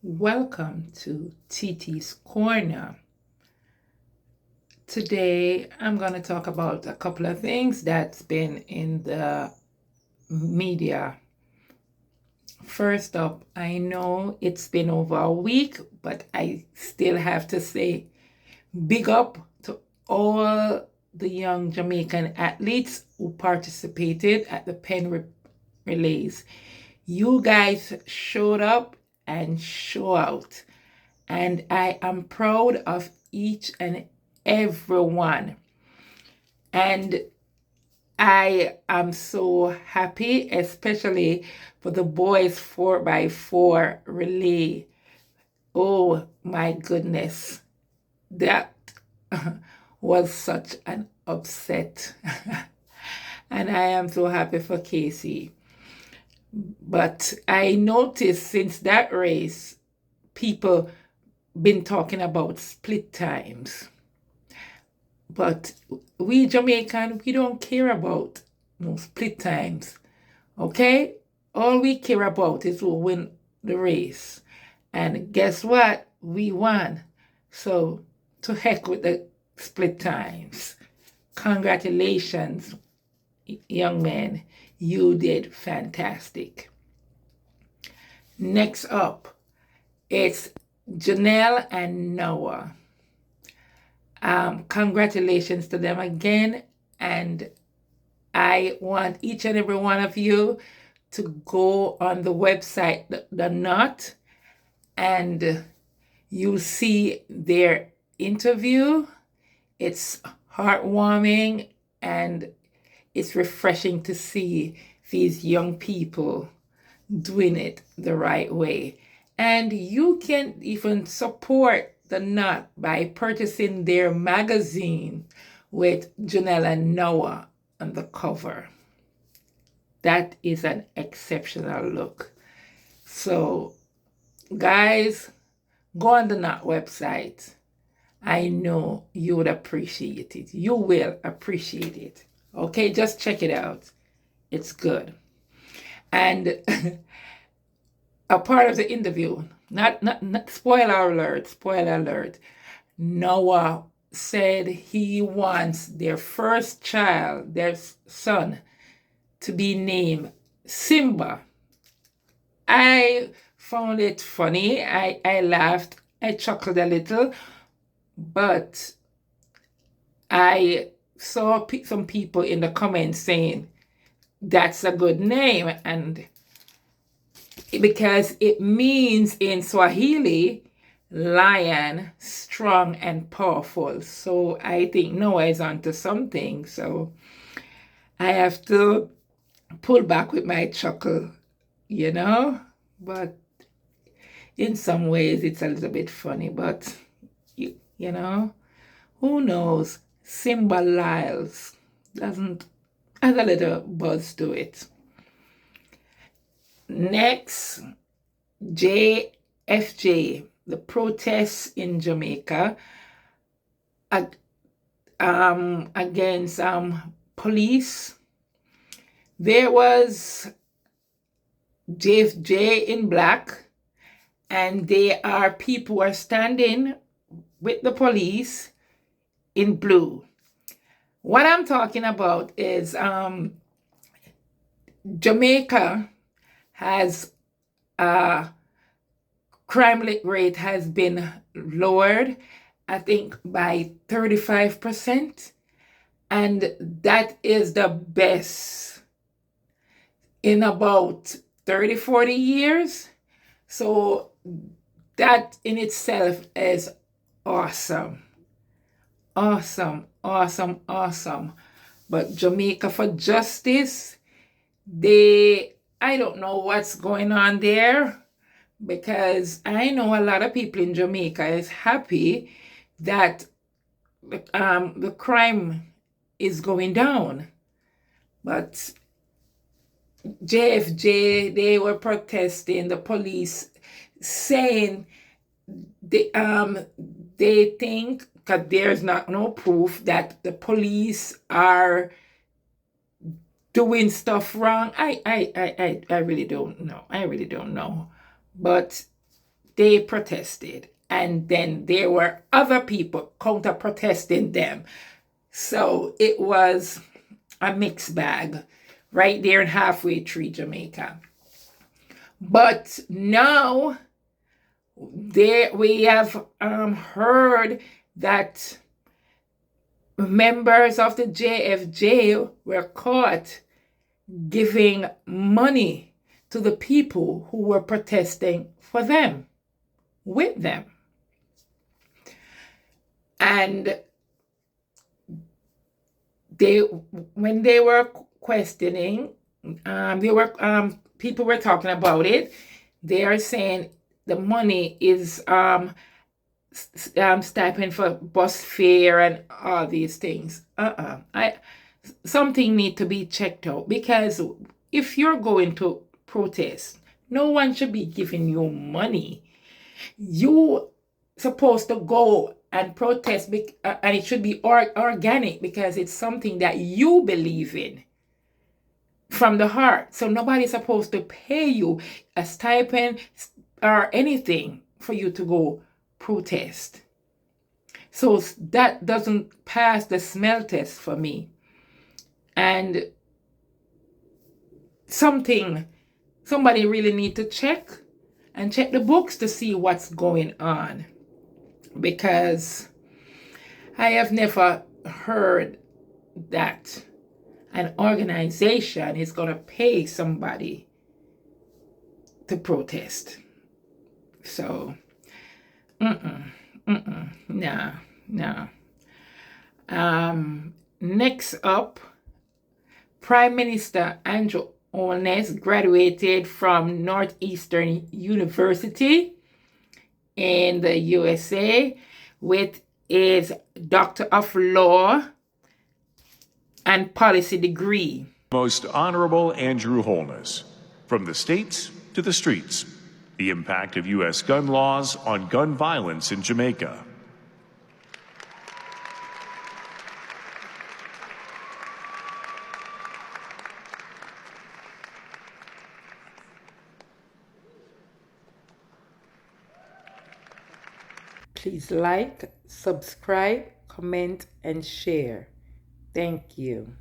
Welcome to TT's Corner. Today I'm going to talk about a couple of things that's been in the media. First up, I know it's been over a week, but I still have to say big up to all the young Jamaican athletes who participated at the pen relays. You guys showed up and show out. And I am proud of each and every one. And I am so happy, especially for the boys 4x4 relay. Oh my goodness. That was such an upset. And I am so happy for Casey. But I noticed since that race, people been talking about split times. But we Jamaican, we don't care about no split times. Okay? All we care about is who win the race. And guess what? We won. So to heck with the split times. Congratulations, young men. You did fantastic. Next up, it's Junelle and Noah. Congratulations to them again. And I want each and every one of you to go on the website, the Knot, and you see their interview. It's heartwarming and it's refreshing to see these young people doing it the right way. And you can even support the Knot by purchasing their magazine with Junelle and Noah on the cover. That is an exceptional look. So, guys, go on the Knot website. I know you would appreciate it. You will appreciate it. Okay, just check it out. It's good. And a part of the interview, not spoiler alert, Noah said he wants their first child, their son, to be named Simba. I found it funny. I laughed. I chuckled a little. But I saw some people in the comments saying that's a good name, and because it means in Swahili lion, strong and powerful. So I think Noah is onto something. So I have to pull back with my chuckle, but in some ways it's a little bit funny, but you know, who knows? Simba Lyles has a little buzz to it. Next, JFJ, the protests in Jamaica against police. There was JFJ in black, and there are people who are standing with the police in blue. What I'm talking about is Jamaica has crime rate has been lowered, I think, by 35%. And that is the best in about 30, 40 years. So that in itself is awesome. Awesome. But Jamaica For Justice, I don't know what's going on there, because I know a lot of people in Jamaica is happy that the crime is going down. But JFJ, they were protesting, the police saying they think, because there's no proof, that the police are doing stuff wrong. I really don't know. But they protested, and then there were other people counter protesting them. So it was a mixed bag right there in halfway through Jamaica. But now we have heard that members of the JFJ were caught giving money to the people who were protesting for them, with them. And when they were questioning, people were talking about it. They are saying the money is stipend for bus fare and all these things. Something need to be checked out, because if you're going to protest, no one should be giving you money. You supposed to go and protest, and it should be organic, because it's something that you believe in from the heart. So nobody's supposed to pay you a stipend or anything for you to go protest. So that doesn't pass the smell test for me. And somebody really need to check the books to see what's going on, because I have never heard that an organization is going to pay somebody to protest. So, no. Next up, Prime Minister Andrew Holness graduated from Northeastern University in the USA with his Doctor of Law and Policy degree. Most Honorable Andrew Holness, from the states to the streets, the impact of U.S. gun laws on gun violence in Jamaica. Please like, subscribe, comment, and share. Thank you.